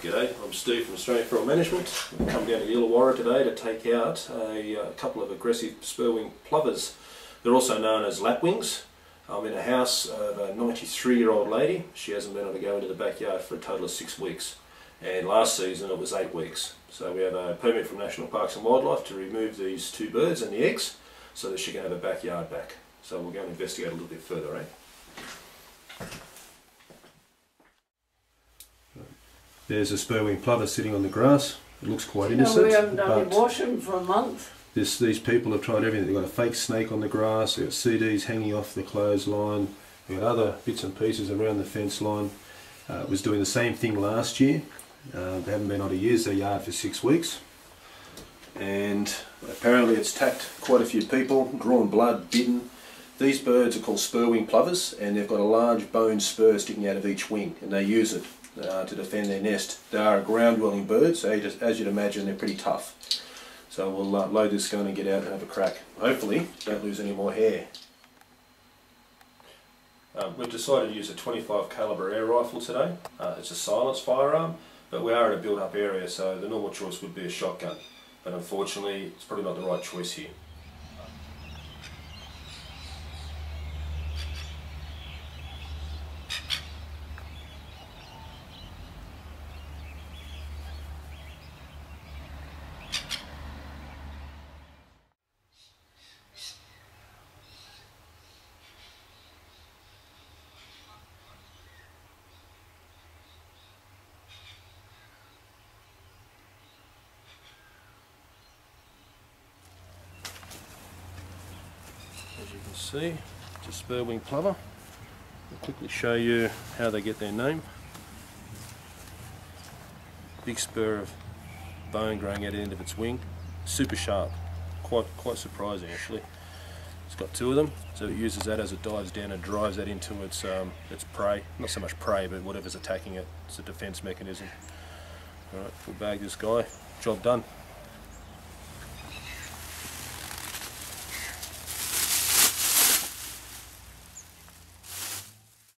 G'day, I'm Steve from Australian Feral Management. We've come down to Illawarra today to take out a couple of aggressive spur-wing plovers. They're also known as lapwings. I'm in a house of a 93-year-old lady. She hasn't been able to go into the backyard for a total of 6 weeks. And last season it was 8 weeks. So we have a permit from National Parks and Wildlife to remove these two birds and the eggs so that she can have her backyard back. So we'll go and investigate a little bit further, eh? There's a spur-wing plover sitting on the grass. It looks quite innocent. We haven't done any washing for a month. These people have tried everything. They've got a fake snake on the grass, they've got CDs hanging off the clothesline, they've got other bits and pieces around the fence line. It was doing the same thing last year. They haven't been able to use their yard for 6 weeks. And apparently it's attacked quite a few people, drawn blood, bitten. These birds are called spur-wing plovers, and they've got a large bone spur sticking out of each wing, and they use it to defend their nest. They are a ground-dwelling bird, so as you'd imagine, they're pretty tough. So we'll load this gun and get out and have a crack. Hopefully, don't lose any more hair. We've decided to use a 25 caliber air rifle today. It's a silenced firearm, but we are in a built-up area, so the normal choice would be a shotgun. But unfortunately, it's probably not the right choice here. As you can see, it's a spur-wing plover. I'll quickly show you how they get their name. Big spur of bone growing out the end of its wing, super sharp, quite surprising actually. It's got two of them, so it uses that as it dives down and drives that into its prey. Not so much prey, but whatever's attacking it. It's a defense mechanism. Alright, we'll bag this guy. Job done.